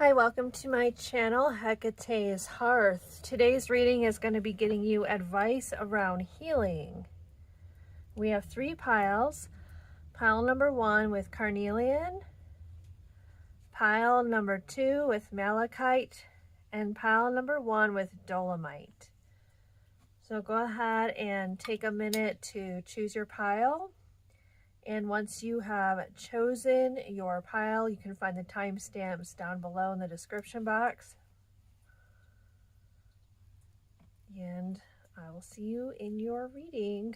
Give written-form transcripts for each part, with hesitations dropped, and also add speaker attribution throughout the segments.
Speaker 1: Hi, welcome to my channel, Hecate's Hearth. Today's reading is going to be getting you advice around healing. We have 3 piles. Pile number 1 with carnelian, pile number 2 with malachite, and pile number 1 with dolomite. So go ahead and take a minute to choose your pile. And once you have chosen your pile, you can find the timestamps down below in the description box. And I will see you in your reading.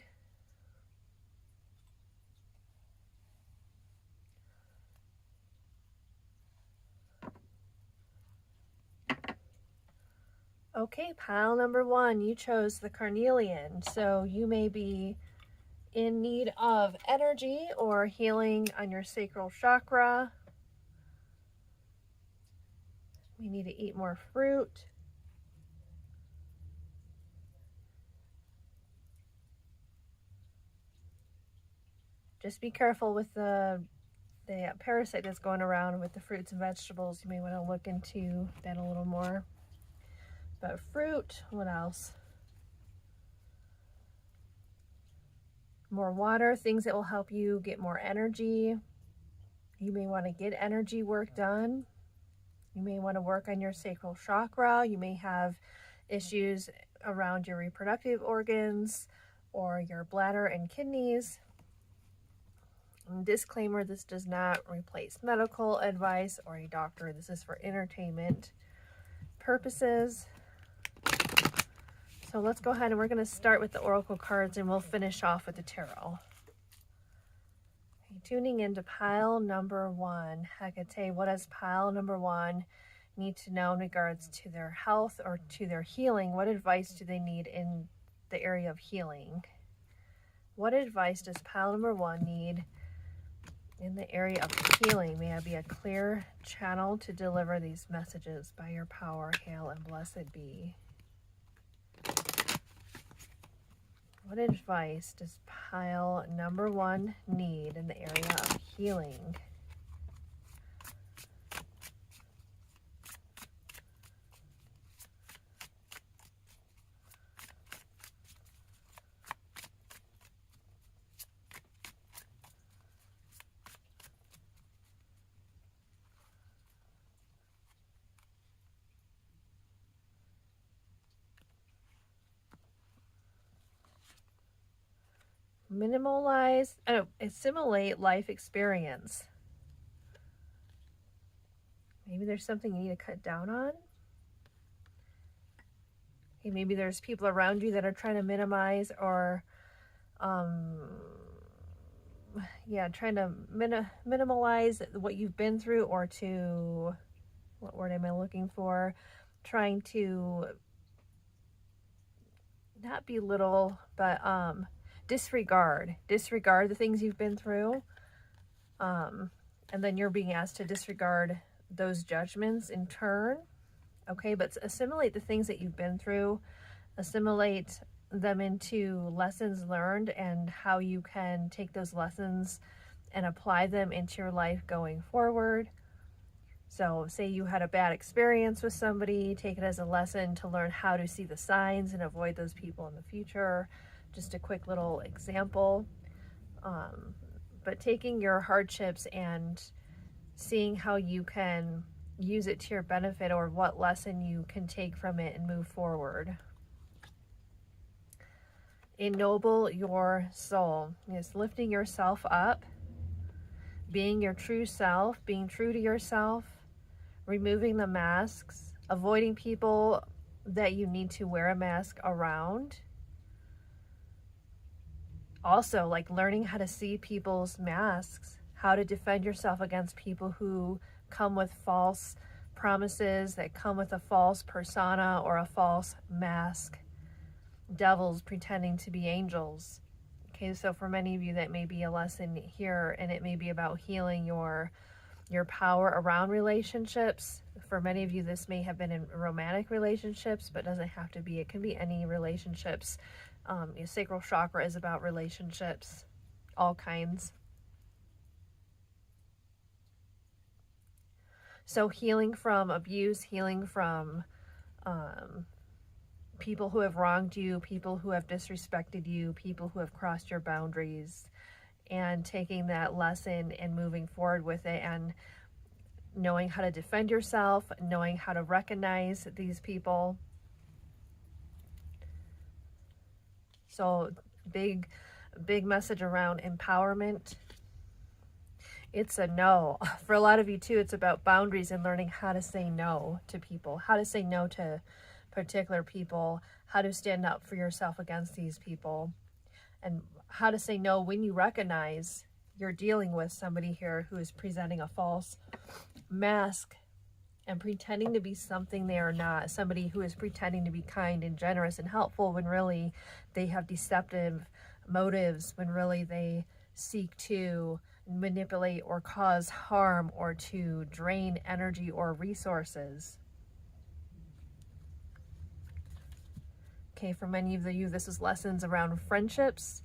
Speaker 1: Okay, pile number 1, you chose the carnelian. So you may be in need of energy or healing on your sacral chakra. We need to eat more fruit. Just be careful with the parasite that's going around with the fruits and vegetables. You may want to look into that a little more. But fruit, what else? More water, things that will help you get more energy. You may want to get energy work done. You may want to work on your sacral chakra. You may have issues around your reproductive organs or your bladder and kidneys. And disclaimer, this does not replace medical advice or a doctor. This is for entertainment purposes. So let's go ahead and we're going to start with the oracle cards and we'll finish off with the tarot. Okay, tuning into pile number 1. Hecate, what does pile number 1 need to know in regards to their health or to their healing? What advice do they need in the area of healing? What advice does pile number 1 need in the area of healing? May I be a clear channel to deliver these messages by your power, hail and blessed be. What advice does pile number 1 need in the area of healing? Assimilate life experience. Maybe there's something you need to cut down on. Okay, maybe there's people around you that are trying to minimize or trying to minimize what you've been through, or to, what word am I looking for? Trying to not belittle, but disregard the things you've been through. And then you're being asked to disregard those judgments in turn. Okay, but assimilate the things that you've been through, assimilate them into lessons learned and how you can take those lessons and apply them into your life going forward. So say you had a bad experience with somebody, take it as a lesson to learn how to see the signs and avoid those people in the future. Just a quick little example. But taking your hardships and seeing how you can use it to your benefit, or what lesson you can take from it and move forward. Ennoble your soul. Yes, lifting yourself up, being your true self, being true to yourself, removing the masks, avoiding people that you need to wear a mask around. Also, like learning how to see people's masks, how to defend yourself against people who come with false promises, that come with a false persona or a false mask. Devils pretending to be angels. Okay, so for many of you that may be a lesson here, and it may be about healing your power around relationships. For many of you, this may have been in romantic relationships, but doesn't have to be. It can be any relationships. Your sacral chakra is about relationships, all kinds. So healing from abuse, healing from people who have wronged you, people who have disrespected you, people who have crossed your boundaries, and taking that lesson and moving forward with it, and knowing how to defend yourself, knowing how to recognize these people. So big message around empowerment. It's a no. For a lot of you too, it's about boundaries and learning how to say no to people, how to say no to particular people, how to stand up for yourself against these people, and how to say no when you recognize you're dealing with somebody here who is presenting a false mask and pretending to be something they are not, somebody who is pretending to be kind and generous and helpful when really they have deceptive motives, when really they seek to manipulate or cause harm or to drain energy or resources. Okay, for many of you, this is lessons around friendships,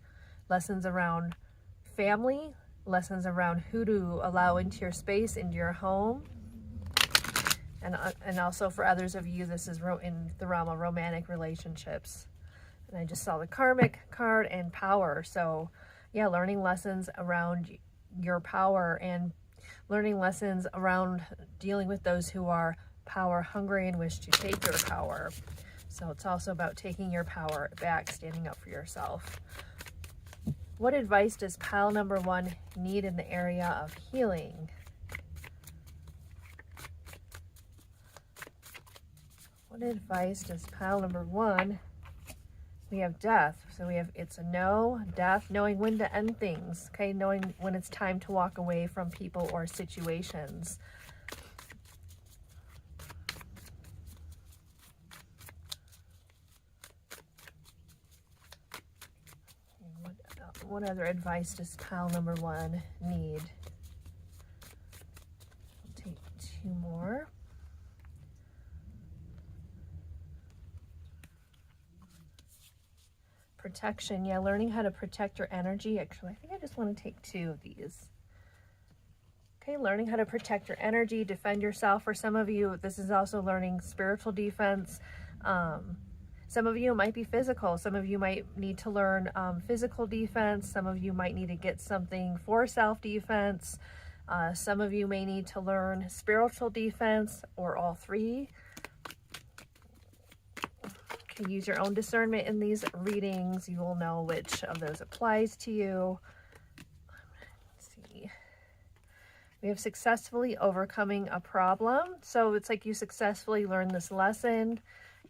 Speaker 1: lessons around family, lessons around who to allow into your space, into your home. And also for others of you, this is in the realm of romantic relationships. And I just saw the karmic card and power. So yeah, learning lessons around your power and learning lessons around dealing with those who are power hungry and wish to take your power. So it's also about taking your power back, standing up for yourself. What advice does pile number 1 need in the area of healing? What advice does pile number 1? We have death. So we have, it's a no, death, knowing when to end things, okay? Knowing when it's time to walk away from people or situations. What other advice does pile number 1 need? I'll take 2 more. Protection. Yeah, learning how to protect your energy. Actually, I think I just want to take 2 of these. Okay, learning how to protect your energy, defend yourself. For some of you, this is also learning spiritual defense. Some of you might be physical. Some of you might need to learn physical defense. Some of you might need to get something for self-defense. Some of you may need to learn spiritual defense, or all 3. Okay, use your own discernment in these readings. You will know which of those applies to you. Let's see. We have successfully overcoming a problem. So it's like you successfully learned this lesson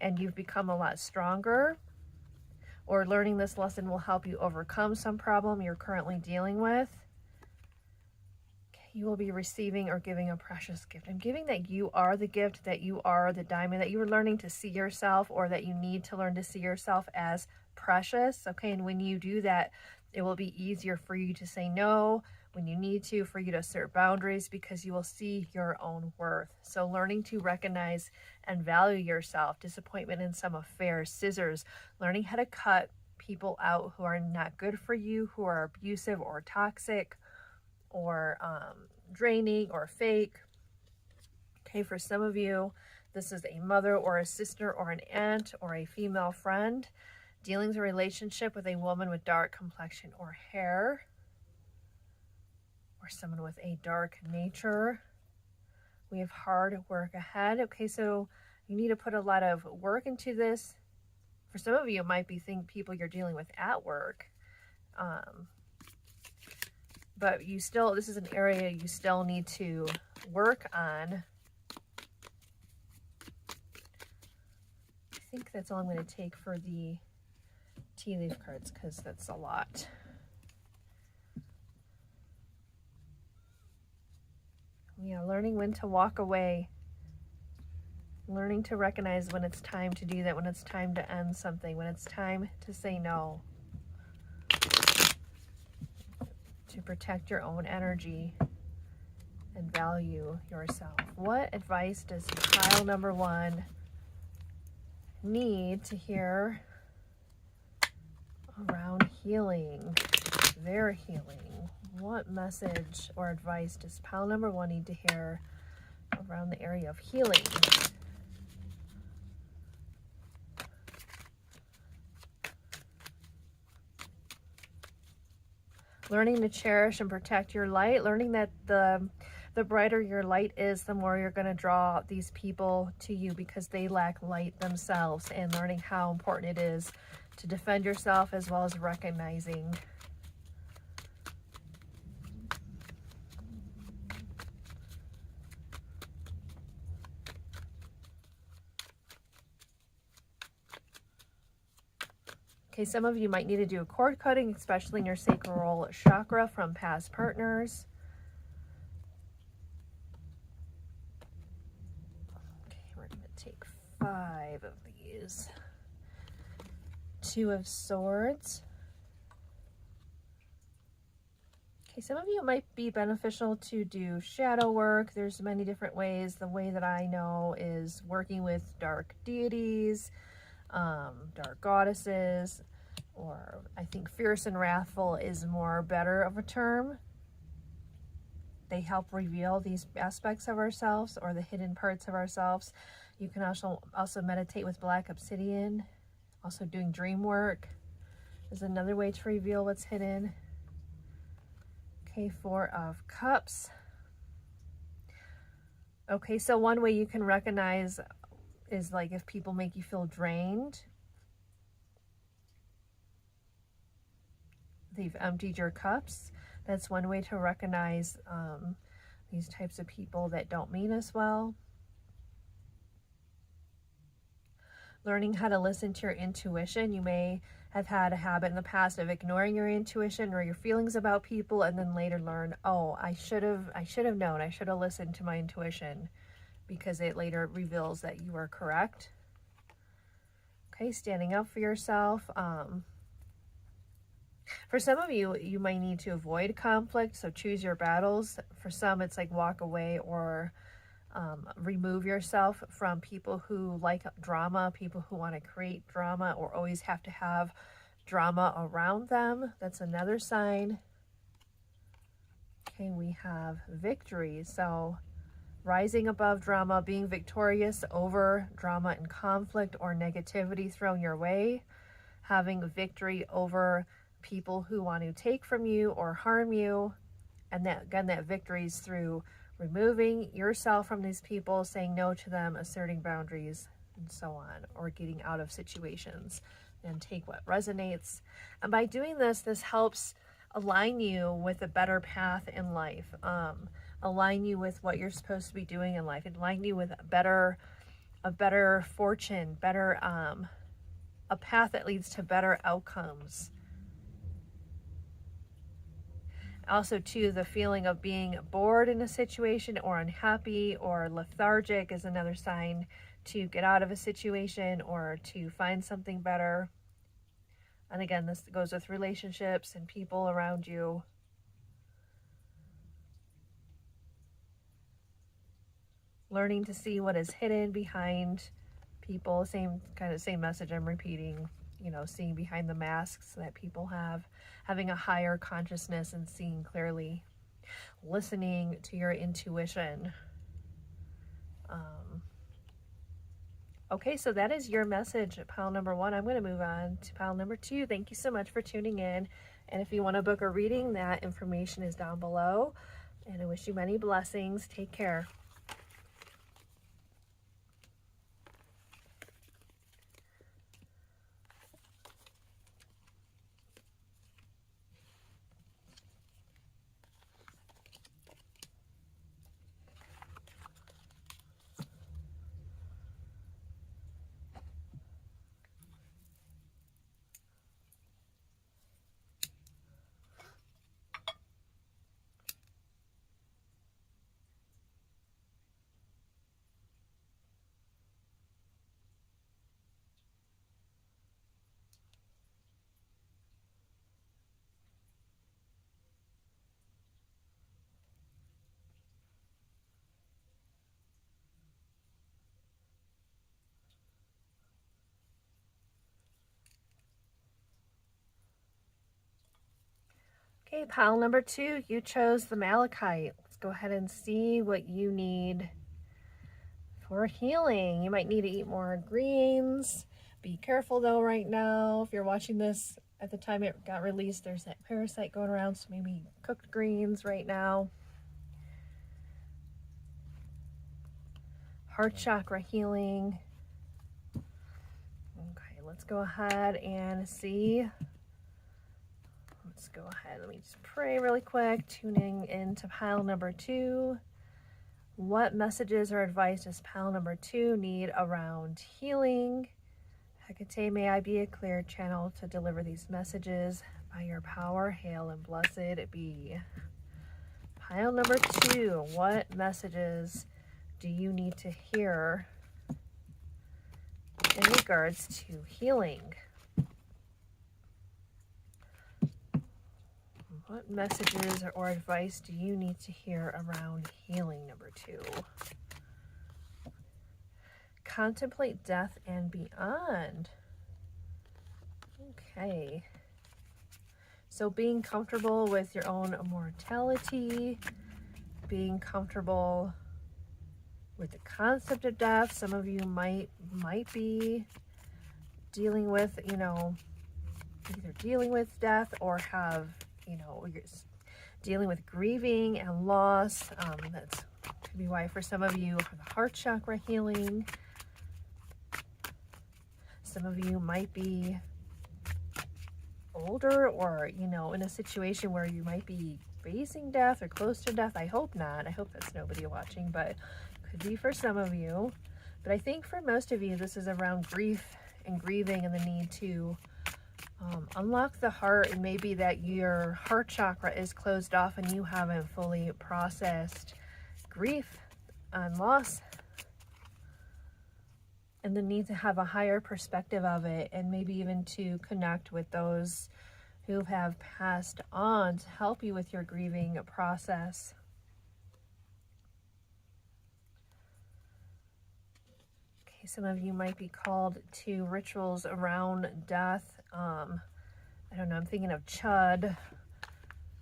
Speaker 1: and you've become a lot stronger, or learning this lesson will help you overcome some problem you're currently dealing with. Okay, you will be receiving or giving a precious gift. I'm giving that you are the gift, that you are the diamond, that you are learning to see yourself, or that you need to learn to see yourself as precious. Okay, and when you do that, it will be easier for you to say no when you need to, for you to assert boundaries, because you will see your own worth. So learning to recognize and value yourself, disappointment in some affairs, scissors, learning how to cut people out who are not good for you, who are abusive or toxic or draining or fake. Okay, for some of you, this is a mother or a sister or an aunt or a female friend dealing with a relationship with a woman with dark complexion or hair, or someone with a dark nature. We have hard work ahead. Okay, so you need to put a lot of work into this. For some of you, it might be people you're dealing with at work. But you still, this is an area you still need to work on. I think that's all I'm going to take for the tea leaf cards, because that's a lot. Yeah, learning when to walk away. Learning to recognize when it's time to do that, when it's time to end something, when it's time to say no. To protect your own energy and value yourself. What advice does pile number 1 need to hear around healing? Their healing. What message or advice does pile number 1 need to hear around the area of healing. Learning to cherish and protect your light, learning that the brighter your light is, the more you're going to draw these people to you because they lack light themselves, and learning how important it is to defend yourself as well as recognizing. Okay, some of you might need to do a cord cutting, especially in your sacral chakra from past partners. Okay, we're going to take 5 of these. 2 of Swords. Okay, some of you it might be beneficial to do shadow work. There's many different ways. The way that I know is working with dark deities, dark goddesses, or I think fierce and wrathful is more better of a term. They help reveal these aspects of ourselves or the hidden parts of ourselves. You can also meditate with black obsidian. Also doing dream work is another way to reveal what's hidden. Okay, 4 of Cups. Okay, so one way you can recognize is like if people make you feel drained. They've emptied your cups. That's one way to recognize these types of people that don't mean us well. Learning how to listen to your intuition. You may have had a habit in the past of ignoring your intuition or your feelings about people, and then later learn, oh, I should have known, I should have listened to my intuition, because it later reveals that you are correct. Okay, standing up for yourself. For some of you, you might need to avoid conflict, so choose your battles. For some, it's like walk away or remove yourself from people who like drama, people who want to create drama or always have to have drama around them. That's another sign. Okay, we have victory. So rising above drama, being victorious over drama and conflict or negativity thrown your way, having victory over people who want to take from you or harm you. And that, again, that victory is through removing yourself from these people, saying no to them, asserting boundaries, and so on, or getting out of situations and take what resonates. And by doing this, this helps align you with a better path in life, align you with what you're supposed to be doing in life, align you with a better fortune, better, a path that leads to better outcomes. Also, too, the feeling of being bored in a situation or unhappy or lethargic is another sign to get out of a situation or to find something better. And again, this goes with relationships and people around you. Learning to see what is hidden behind people. Same message I'm repeating. You know, seeing behind the masks that people have, having a higher consciousness and seeing clearly, listening to your intuition. Okay, so that is your message, pile number 1. I'm going to move on to pile number 2. Thank you so much for tuning in. And if you want to book a reading, that information is down below. And I wish you many blessings. Take care. Okay, pile number 2, you chose the Malachite. Let's go ahead and see what you need for healing. You might need to eat more greens. Be careful though right now. If you're watching this at the time it got released, there's that parasite going around, so maybe cooked greens right now. Heart chakra healing. Okay, let's go ahead and see. Let's go ahead. Let me just pray really quick. Tuning into pile number 2. What messages or advice does pile number 2 need around healing? Hecate, may I be a clear channel to deliver these messages by your power. Hail and blessed be. Pile number 2. What messages do you need to hear in regards to healing? What messages or advice do you need to hear around healing, number 2? Contemplate death and beyond. Okay. So being comfortable with your own mortality, being comfortable with the concept of death. Some of you might be dealing with, either dealing with death or have, you're dealing with grieving and loss. That's could be why for some of you, the heart chakra healing. Some of you might be older or, in a situation where you might be facing death or close to death. I hope not. I hope that's nobody watching, but could be for some of you. But I think for most of you, this is around grief and grieving and the need to unlock the heart, and maybe that your heart chakra is closed off and you haven't fully processed grief and loss, and the need to have a higher perspective of it, and maybe even to connect with those who have passed on to help you with your grieving process. Okay, some of you might be called to rituals around death. I don't know, I'm thinking of Chud.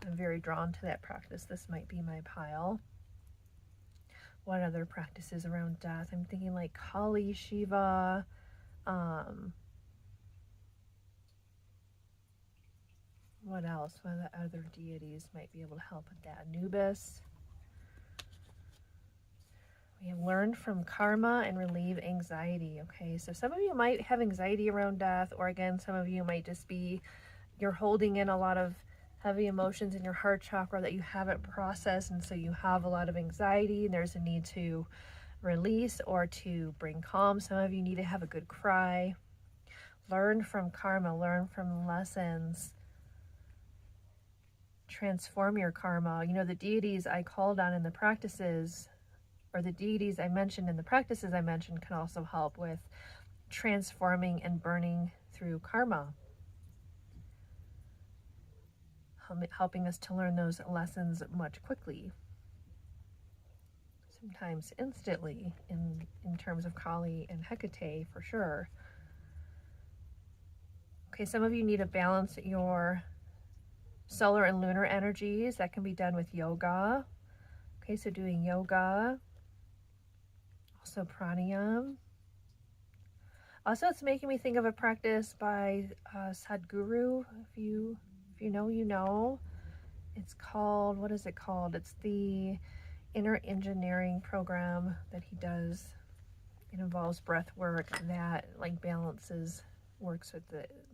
Speaker 1: I'm very drawn to that practice. This might be my pile. What other practices around death? I'm thinking like Kali, Shiva, what else? What other deities might be able to help with that? Anubis. We have learned from karma and relieve anxiety. Okay, so some of you might have anxiety around death, or again, some of you might just be, you're holding in a lot of heavy emotions in your heart chakra that you haven't processed, and so you have a lot of anxiety, and there's a need to release or to bring calm. Some of you need to have a good cry. Learn from karma, learn from lessons. Transform your karma. The deities I called on in the practices, or the deities I mentioned in the practices I mentioned, can also help with transforming and burning through karma, helping us to learn those lessons much quickly, sometimes instantly, in terms of Kali and Hecate for sure. Okay, some of you need to balance your solar and lunar energies. That can be done with yoga. Okay, so doing yoga, also pranayama. Also, it's making me think of a practice by Sadhguru. If you know, you know. It's called, what is it called? It's the inner engineering program that he does. It involves breath work that works with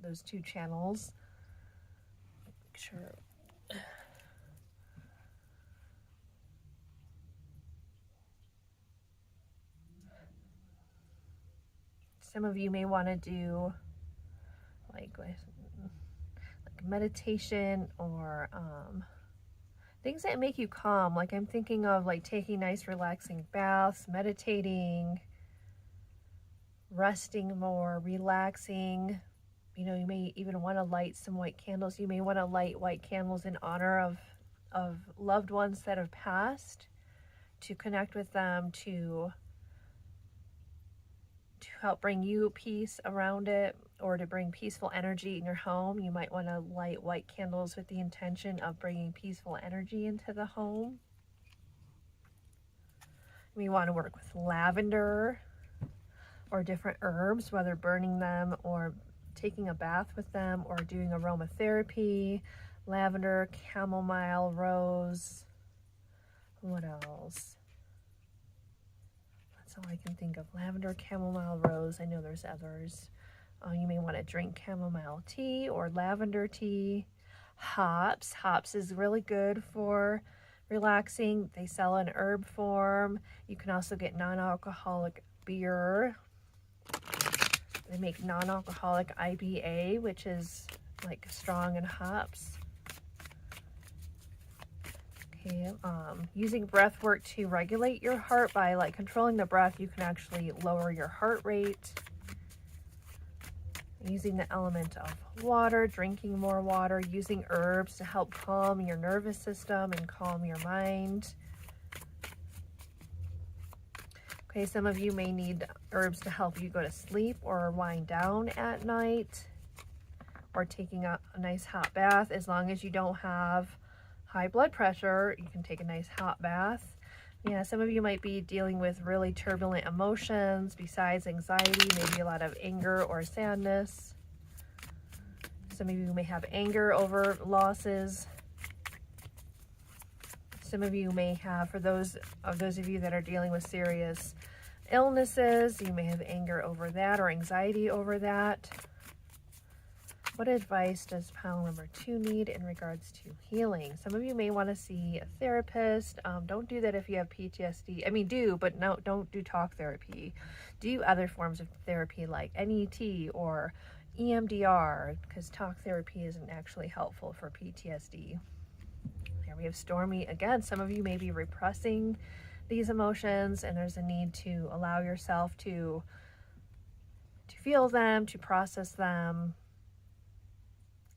Speaker 1: those two channels. Make sure. Some of you may want to do like meditation or things that make you calm. Like I'm thinking of like taking nice relaxing baths, meditating, resting more, relaxing. You may even want to light some white candles. You may want to light white candles in honor of loved ones that have passed, to connect with them, to help bring you peace around it, or to bring peaceful energy in your home. You might want to light white candles with the intention of bringing peaceful energy into the home. We want to work with lavender or different herbs, whether burning them or taking a bath with them or doing aromatherapy. Lavender, chamomile, rose. What else? That's all I can think of. Lavender, chamomile, rose. I know there's others. You may want to drink chamomile tea or lavender tea. Hops. Hops is really good for relaxing. They sell in herb form. You can also get non-alcoholic beer. They make non-alcoholic IBA, which is like strong in hops. Okay, using breath work to regulate your heart by like controlling the breath, you can actually lower your heart rate. Using the element of water, drinking more water, using herbs to help calm your nervous system and calm your mind. Okay, some of you may need herbs to help you go to sleep or wind down at night, or taking a nice hot bath. As long as you don't have high blood pressure, you can take a nice hot bath. Yeah, some of you might be dealing with really turbulent emotions besides anxiety, maybe a lot of anger or sadness. Some of you may have anger over losses. Some of you may have, for those of you that are dealing with serious illnesses, you may have anger over that or anxiety over that. What advice does pile number 2 need in regards to healing? Some of you may want to see a therapist. Don't do that if you have PTSD. I mean, do, but no, don't do talk therapy. Do other forms of therapy like NET or EMDR, because talk therapy isn't actually helpful for PTSD. Here we have Stormy. Again, some of you may be repressing these emotions, and there's a need to allow yourself to feel them, to process them.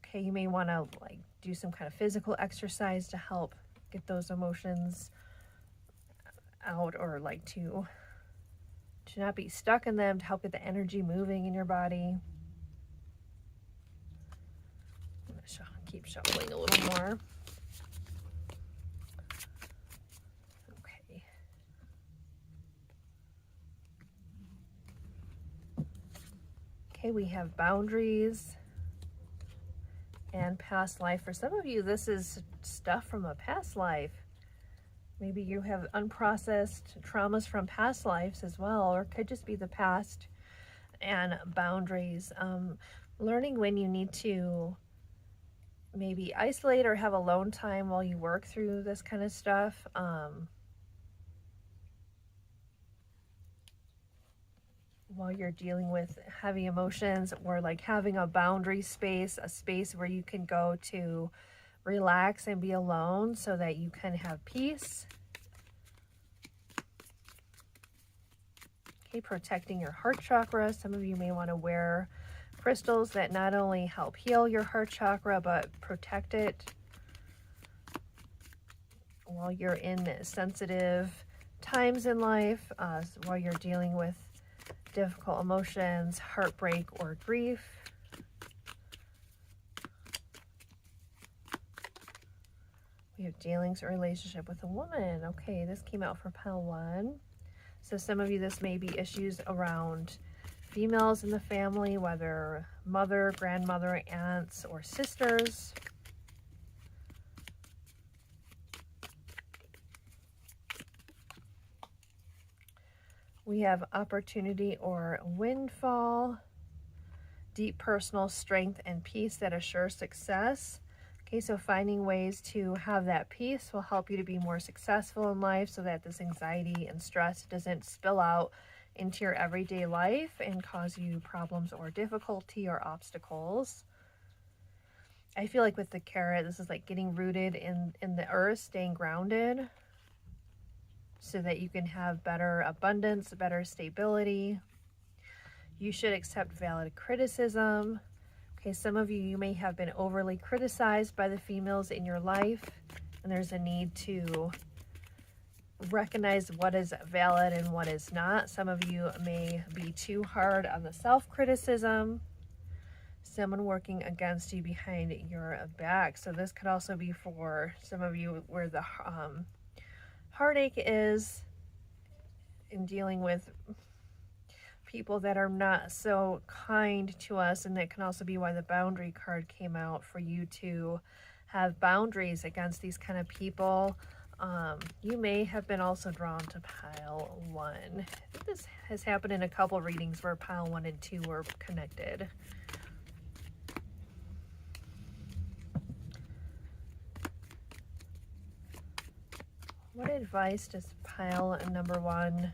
Speaker 1: Okay, you may want to like do some kind of physical exercise to help get those emotions out, or like to not be stuck in them, to help get the energy moving in your body. I'm going to keep shuffling a little more. Okay. Okay, we have boundaries and past life. For some of you, this is stuff from a past life. Maybe you have unprocessed traumas from past lives as well, or it could just be the past. And boundaries, learning when you need to maybe isolate or have alone time while you work through this kind of stuff. While you're dealing with heavy emotions, or like having a boundary space, a space where you can go to relax and be alone so that you can have peace. Okay, protecting your heart chakra. Some of you may want to wear crystals that not only help heal your heart chakra, but protect it while you're in sensitive times in life, while you're dealing with difficult emotions, heartbreak, or grief. We have dealings or relationship with a woman. Okay, this came out for pile 1. So some of you, this may be issues around females in the family, whether mother, grandmother, aunts, or sisters. We have opportunity or windfall, deep personal strength and peace that assure success. Okay, so finding ways to have that peace will help you to be more successful in life, so that this anxiety and stress doesn't spill out into your everyday life and cause you problems or difficulty or obstacles. I feel like with the carrot, this is like getting rooted in the earth, staying grounded, so that you can have better abundance, better stability. You should accept valid criticism. Okay, some of you, you may have been overly criticized by the females in your life, and there's a need to recognize what is valid and what is not. Some of you may be too hard on the self-criticism. Someone working against you behind your back. So this could also be for some of you where the heartache is in dealing with people that are not so kind to us, and that can also be why the boundary card came out, for you to have boundaries against these kind of people. You may have been also drawn to pile 1. I think this has happened in a couple readings where pile 1 and 2 were connected. What advice does pile number 1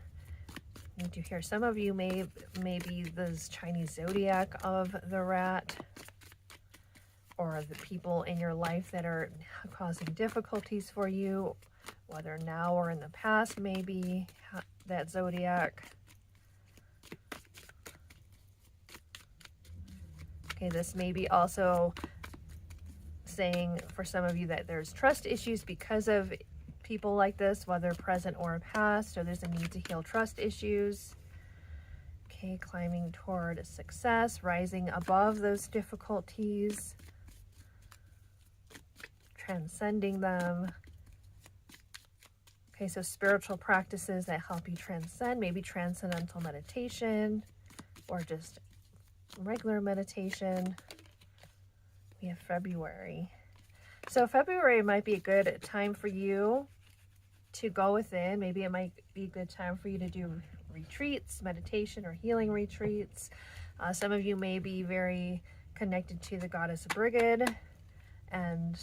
Speaker 1: need to hear? Some of you may be this Chinese zodiac of the rat, or the people in your life that are causing difficulties for you, whether now or in the past, maybe that zodiac. Okay, this may be also saying for some of you that there's trust issues because of people like this, whether present or past, or there's a need to heal trust issues. Okay, climbing toward success, rising above those difficulties, transcending them. Okay, so spiritual practices that help you transcend, maybe transcendental meditation or just regular meditation. We have February. So February might be a good time for you to go within. Maybe it might be a good time for you to do retreats, meditation or healing retreats. Some of you may be very connected to the goddess Brigid and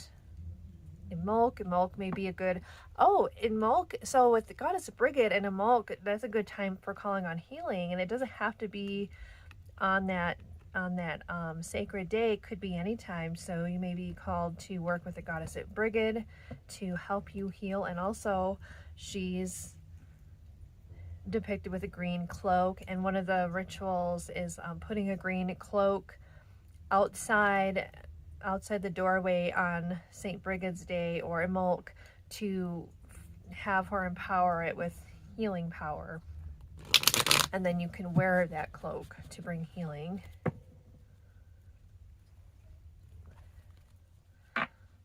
Speaker 1: Imulk. Imulk may be a good, Imulk, so with the goddess Brigid and Imulk, that's a good time for calling on healing, and it doesn't have to be on that sacred day. It could be anytime. So you may be called to work with the goddess at Brigid to help you heal. And also she's depicted with a green cloak, and one of the rituals is putting a green cloak outside the doorway on St. Brigid's Day or Imulk, to have her empower it with healing power. And then you can wear that cloak to bring healing.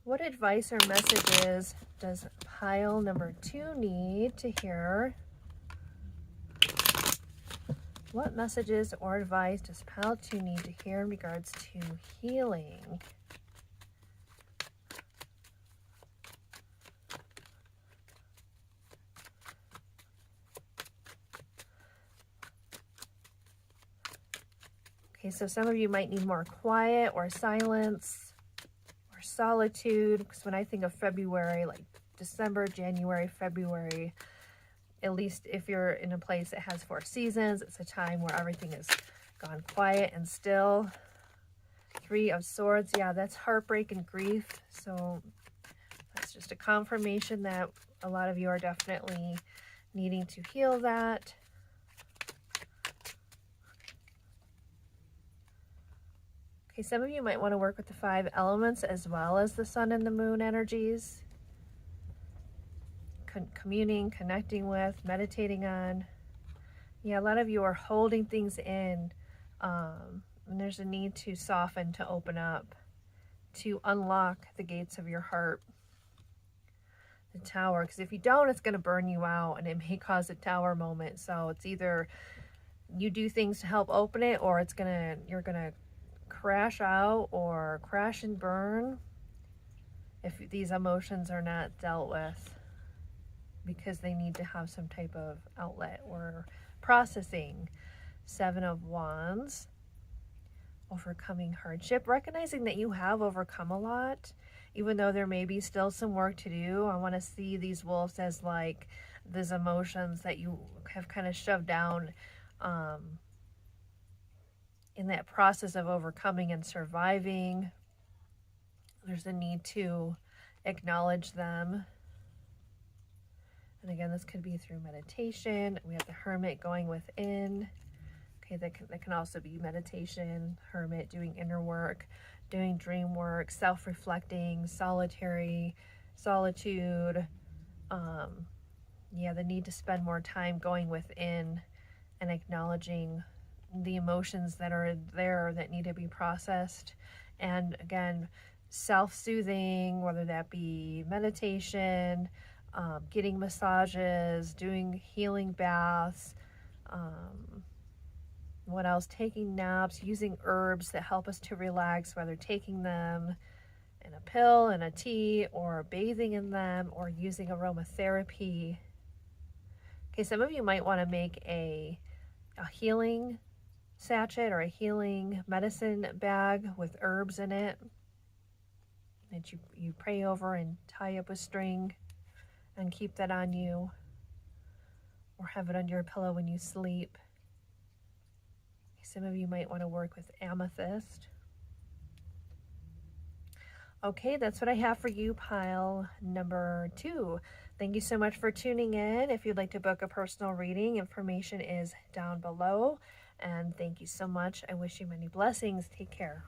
Speaker 1: What advice or messages does pile number 2 need to hear? What messages or advice does pile 2 need to hear in regards to healing? Okay, so some of you might need more quiet or silence or solitude, because when I think of February, like December, January, February, at least if you're in a place that has 4 seasons, it's a time where everything is gone quiet and still. 3 of Swords, yeah, that's heartbreak and grief. So that's just a confirmation that a lot of you are definitely needing to heal that. Okay, some of you might want to work with the 5 elements as well as the sun and the moon energies. Communing, connecting with, meditating on. Yeah, a lot of you are holding things in, and there's a need to soften, to open up, to unlock the gates of your heart. The Tower, because if you don't, it's going to burn you out, and it may cause a Tower moment. So it's either you do things to help open it, or you're gonna crash out or crash and burn if these emotions are not dealt with, because they need to have some type of outlet or processing. 7 of Wands, overcoming hardship, recognizing that you have overcome a lot, even though there may be still some work to do. I want to see these wolves as like these emotions that you have kind of shoved down in that process of overcoming and surviving. There's a need to acknowledge them. And again, this could be through meditation. We have the Hermit going within. Okay, that can also be meditation, Hermit, doing inner work, doing dream work, self-reflecting, solitude. Yeah, the need to spend more time going within and acknowledging the emotions that are there that need to be processed. And again, self-soothing, whether that be meditation, getting massages, doing healing baths, what else? Taking naps, using herbs that help us to relax, whether taking them in a pill, in a tea, or bathing in them, or using aromatherapy. Okay, some of you might want to make a healing sachet or a healing medicine bag with herbs in it that you pray over and tie up with string and keep that on you, or have it under your pillow when you sleep. Some of you might want to work with amethyst. Okay, that's what I have for you, pile number 2. Thank you so much for tuning in. If you'd like to book a personal reading, information is down below. And thank you so much. I wish you many blessings. Take care.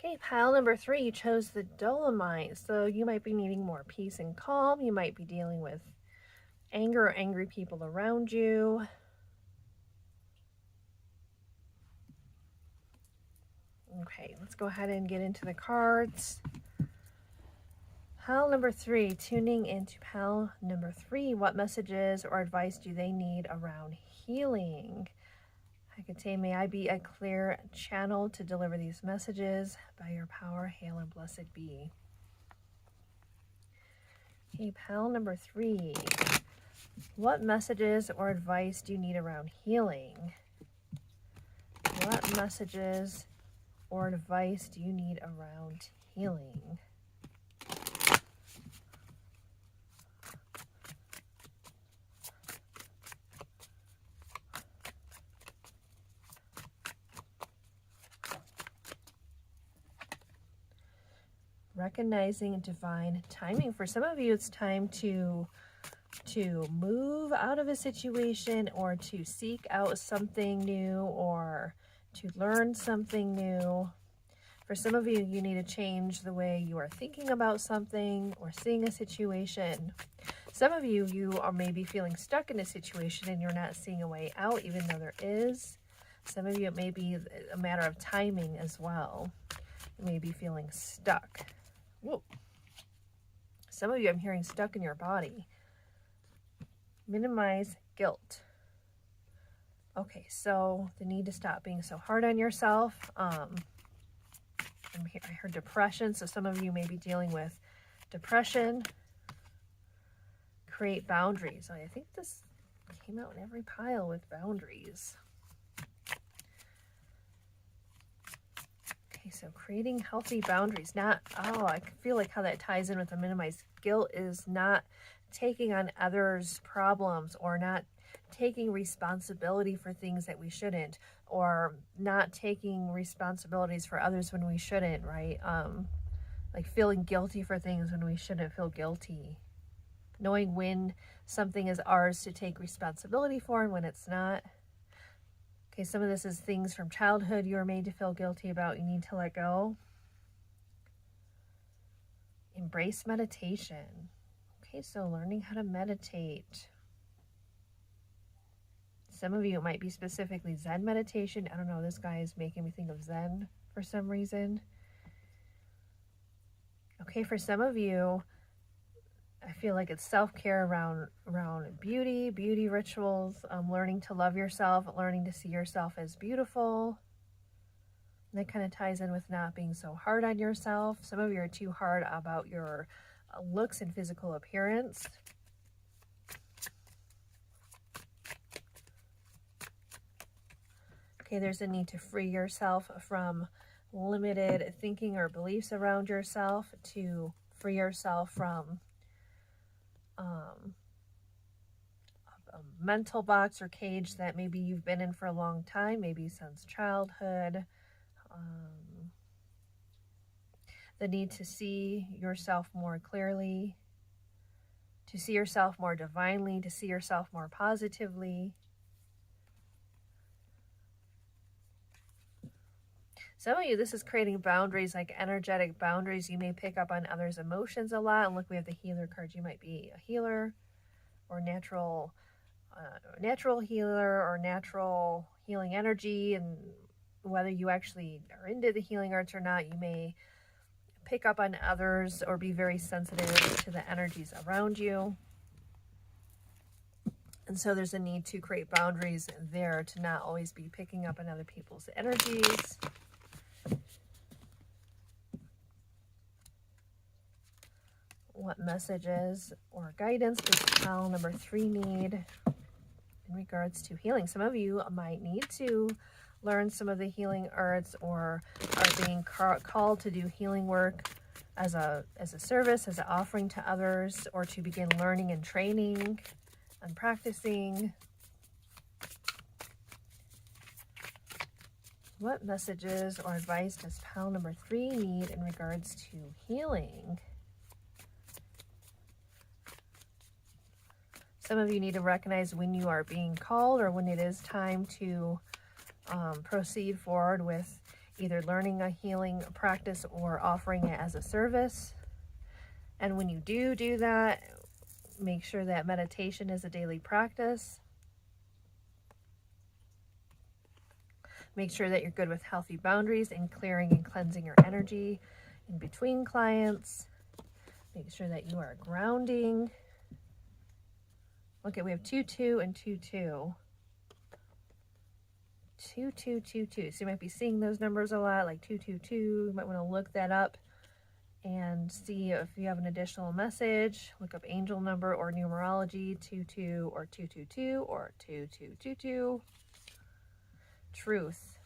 Speaker 1: Okay, pile number 3, you chose the Dolomite. So you might be needing more peace and calm. You might be dealing with anger or angry people around you. Okay, let's go ahead and get into the cards. Pile number 3, tuning into pile number 3. What messages or advice do they need around healing? I could say, may I be a clear channel to deliver these messages. By your power, hail and blessed be. Okay, pile number 3. What messages or advice do you need around healing? What messages or advice do you need around healing? Recognizing divine timing. For some of you, it's time to move out of a situation, or to seek out something new, or to learn something new. For some of you, you need to change the way you are thinking about something or seeing a situation. Some of you, you are maybe feeling stuck in a situation and you're not seeing a way out, even though there is. Some of you, it may be a matter of timing as well. You may be feeling stuck. Whoa. Some of you, I'm hearing stuck in your body. Minimize guilt. Okay, so the need to stop being so hard on yourself. I heard depression, so some of you may be dealing with depression. Create boundaries. I think this came out in every pile with boundaries. Okay, so creating healthy boundaries. Not, I feel like how that ties in with the minimized guilt is not taking on others' problems, or not taking responsibility for things that we shouldn't, or not taking responsibilities for others when we shouldn't, right? Like feeling guilty for things when we shouldn't feel guilty. Knowing when something is ours to take responsibility for and when it's not. Okay, some of this is things from childhood you were made to feel guilty about. You need to let go. Embrace meditation. Okay, so learning how to meditate. Some of you, it might be specifically Zen meditation. I don't know, this guy is making me think of Zen for some reason. Okay, for some of you, I feel like it's self-care around beauty rituals, learning to love yourself, learning to see yourself as beautiful. And that kind of ties in with not being so hard on yourself. Some of you are too hard about your looks and physical appearance. Okay, there's a need to free yourself from limited thinking or beliefs around yourself, to free yourself from a mental box or cage that maybe you've been in for a long time, maybe since childhood. The need to see yourself more clearly, to see yourself more divinely, to see yourself more positively. Some of you, this is creating boundaries, like energetic boundaries. You may pick up on others' emotions a lot. And look, we have the healer card. You might be a healer or natural healer or natural healing energy. And whether you actually are into the healing arts or not, you may pick up on others or be very sensitive to the energies around you. And so there's a need to create boundaries there, to not always be picking up on other people's energies. What messages or guidance does pile number 3 need in regards to healing? Some of you might need to learn some of the healing arts, or are being called to do healing work as a service, as an offering to others, or to begin learning and training and practicing. What messages or advice does pile number 3 need in regards to healing? Some of you need to recognize when you are being called, or when it is time to proceed forward with either learning a healing practice or offering it as a service. And when you do that, make sure that meditation is a daily practice. Make sure that you're good with healthy boundaries and clearing and cleansing your energy in between clients. Make sure that you are grounding. Okay, we have 2-2 and 2-2. 2-2-2-2. So you might be seeing those numbers a lot, like 2-2-2. You might want to look that up and see if you have an additional message. Look up angel number or numerology, 2-2 or 2-2-2 or 2-2-2-2. Truth.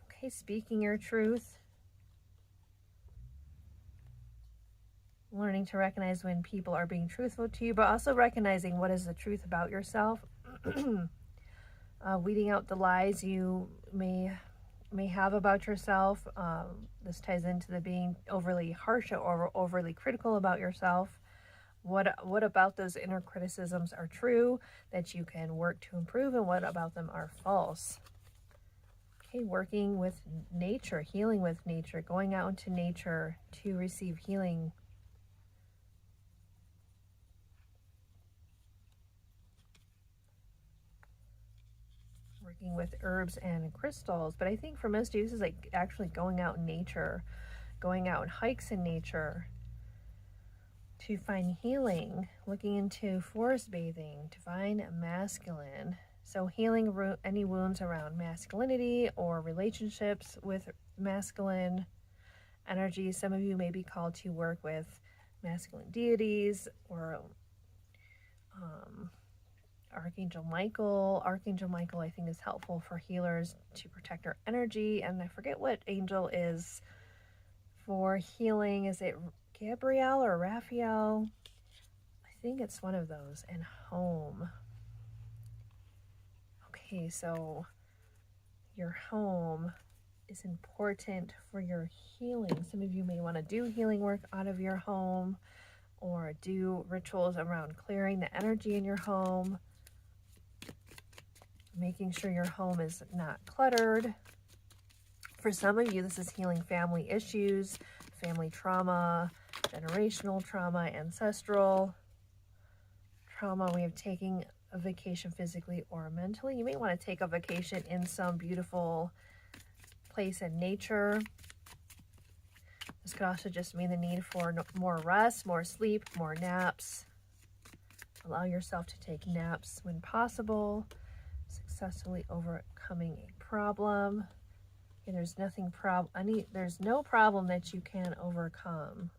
Speaker 1: Okay, speaking your truth. Learning to recognize when people are being truthful to you, but also recognizing what is the truth about yourself. Weeding out the lies you may have about yourself. This ties into the being overly harsh or overly critical about yourself. What about those inner criticisms are true that you can work to improve, and what about them are false? Okay, working with nature, healing with nature, going out into nature to receive healing. Working with herbs and crystals. But I think for most of you, this is like actually going out in nature, going out on hikes in nature to find healing, looking into forest bathing, divine masculine. So healing any wounds around masculinity or relationships with masculine energy. Some of you may be called to work with masculine deities or Archangel Michael. Archangel Michael, I think, is helpful for healers to protect our energy. And I forget what angel is for healing. Is it Gabriel or Raphael? I think it's one of those. And home. Okay, so your home is important for your healing. Some of you may want to do healing work out of your home, or do rituals around clearing the energy in your home, making sure your home is not cluttered. For some of you, this is healing family issues, family trauma, generational trauma, ancestral trauma. We have taking a vacation physically or mentally. You may want to take a vacation in some beautiful place in nature. This could also just mean the need for more rest, more sleep, more naps. Allow yourself to take naps when possible. Successfully overcoming a problem. Okay, there's no problem that you can overcome.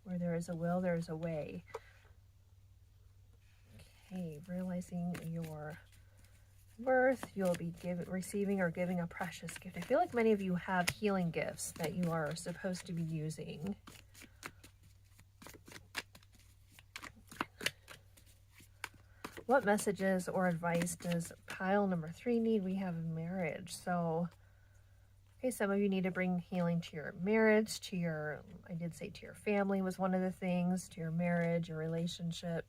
Speaker 1: Where there is a will, there is a way. Okay, realizing your worth. You'll be receiving or giving a precious gift. I feel like many of you have healing gifts that you are supposed to be using. What messages or advice does pile number 3 need? We have marriage. So, okay, some of you need to bring healing to your marriage, to your, I did say to your family was one of the things, to your marriage, your relationship.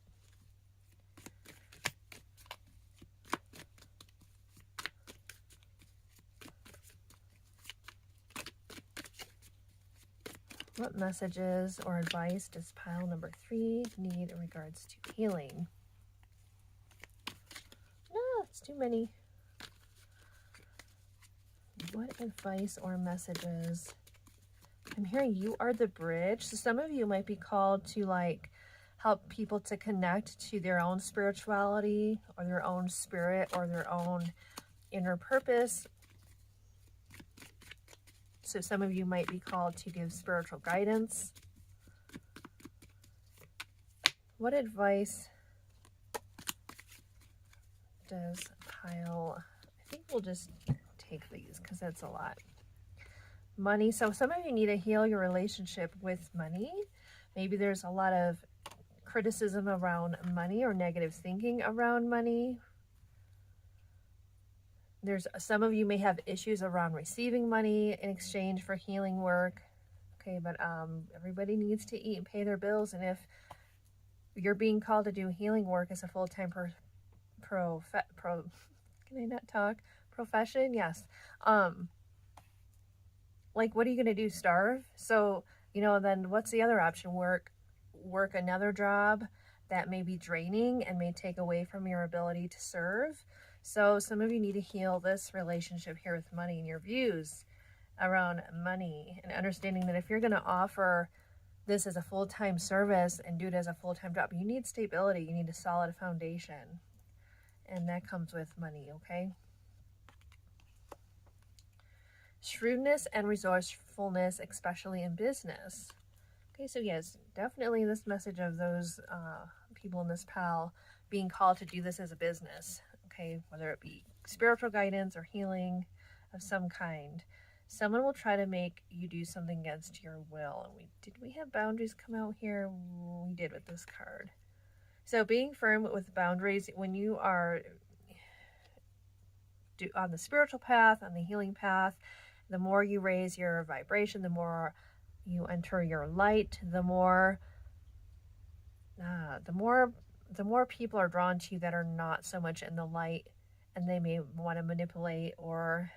Speaker 1: What messages or advice does pile number 3 need in regards to healing? No, it's too many. What advice or messages? I'm hearing you are the bridge. So some of you might be called to like help people to connect to their own spirituality or their own spirit or their own inner purpose. So some of you might be called to give spiritual guidance. What advice does pile? I think we'll just take these because that's a lot. Money. So some of you need to heal your relationship with money. Maybe there's a lot of criticism around money or negative thinking around money. There's some of you may have issues around receiving money in exchange for healing work. Okay, but everybody needs to eat and pay their bills, and if you're being called to do healing work as a full-time profession, yes. Like, what are you going to do, starve? So, you know, then what's the other option? Work another job that may be draining and may take away from your ability to serve. So some of you need to heal this relationship here with money and your views around money, and understanding that if you're going to offer this as a full-time service and do it as a full-time job, you need stability, you need a solid foundation, and that comes with money, okay? Shrewdness and resourcefulness, especially in business. Okay, so yes, definitely this message of those people in this pile being called to do this as a business, okay, whether it be spiritual guidance or healing of some kind. Someone will try to make you do something against your will. And did we have boundaries come out here? We did with this card. So being firm with boundaries when you are on the spiritual path, on the healing path, the more you raise your vibration, the more you enter your light, the more people are drawn to you that are not so much in the light, and they may want to manipulate or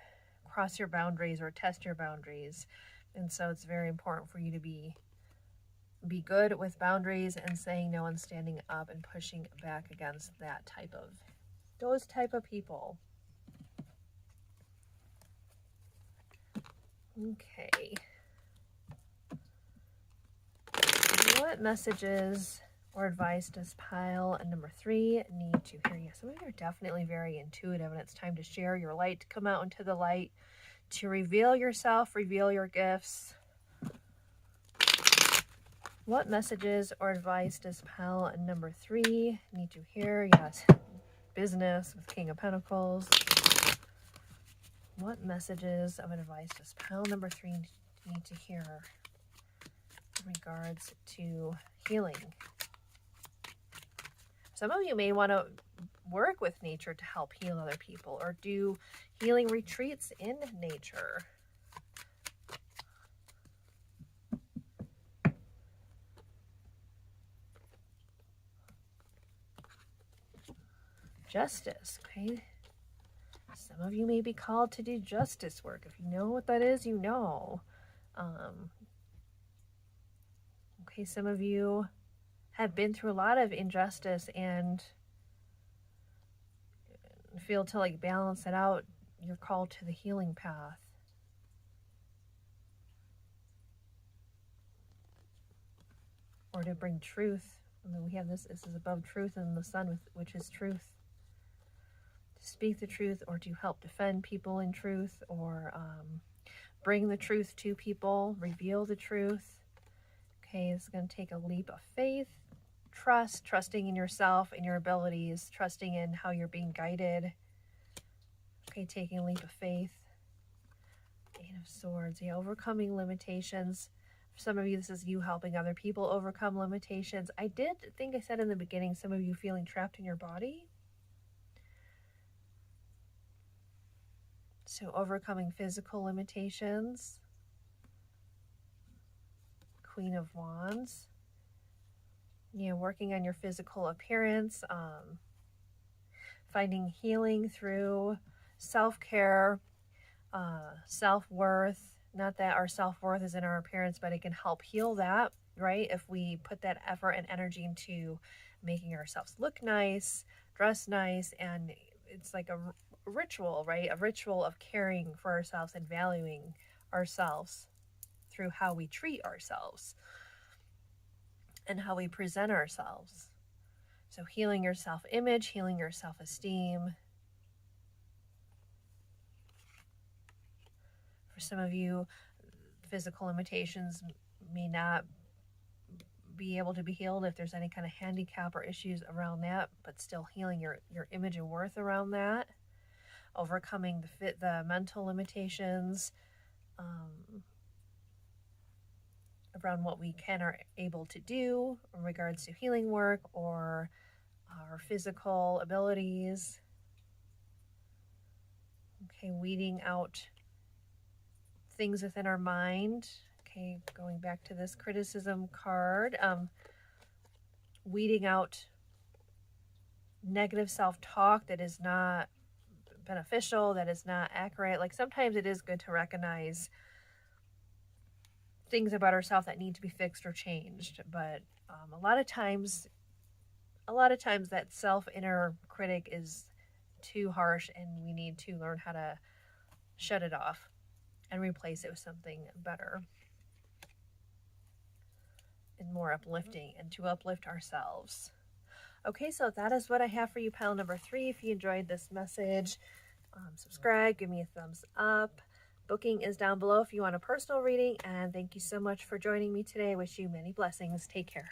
Speaker 1: cross your boundaries or test your boundaries. And so it's very important for you to be good with boundaries and saying no and standing up and pushing back against those type of people. Okay. What messages or advice does pile number 3 need to hear? Yes, some of you are definitely very intuitive, and it's time to share your light, to come out into the light, to reveal yourself, reveal your gifts. What messages or advice does pile number 3 need to hear? Yes, business with King of Pentacles. What messages of advice does pile number 3 need to hear in regards to healing? Some of you may want to work with nature to help heal other people, or do healing retreats in nature. Justice, okay? Some of you may be called to do justice work. If you know what that is, you know. Okay, some of you have been through a lot of injustice and feel to like balance it out. You're called to the healing path. Or to bring truth. And then we have this is above truth and the sun, which is truth. To speak the truth, or to help defend people in truth, or bring the truth to people, reveal the truth. Okay, it's going to take a leap of faith, trusting in yourself and your abilities, trusting in how you're being guided. Okay, taking a leap of faith. Eight of Swords. Yeah, overcoming limitations. For some of you, this is you helping other people overcome limitations. I did think I said in the beginning, some of you feeling trapped in your body. So overcoming physical limitations. Queen of Wands. Yeah, working on your physical appearance. Finding healing through self-care, self-worth. Not that our self-worth is in our appearance, but it can help heal that, right? If we put that effort and energy into making ourselves look nice, dress nice, and it's like a ritual, right? A ritual of caring for ourselves and valuing ourselves through how we treat ourselves and how we present ourselves. So healing your self-image, healing your self-esteem. For some of you, physical limitations may not be able to be healed if there's any kind of handicap or issues around that, but still healing your image and worth around that. Overcoming the mental limitations around what we can or able to do in regards to healing work or our physical abilities. Okay, weeding out things within our mind. Okay, going back to this criticism card. Weeding out negative self-talk that is not beneficial, that is not accurate. Like sometimes it is good to recognize things about ourselves that need to be fixed or changed, but a lot of times that inner critic is too harsh, and we need to learn how to shut it off and replace it with something better and more uplifting, and to uplift ourselves. Okay, so that is what I have for you, pile number 3. If you enjoyed this message, subscribe, give me a thumbs up. Booking is down below if you want a personal reading, and thank you so much for joining me today. I wish you many blessings. Take care.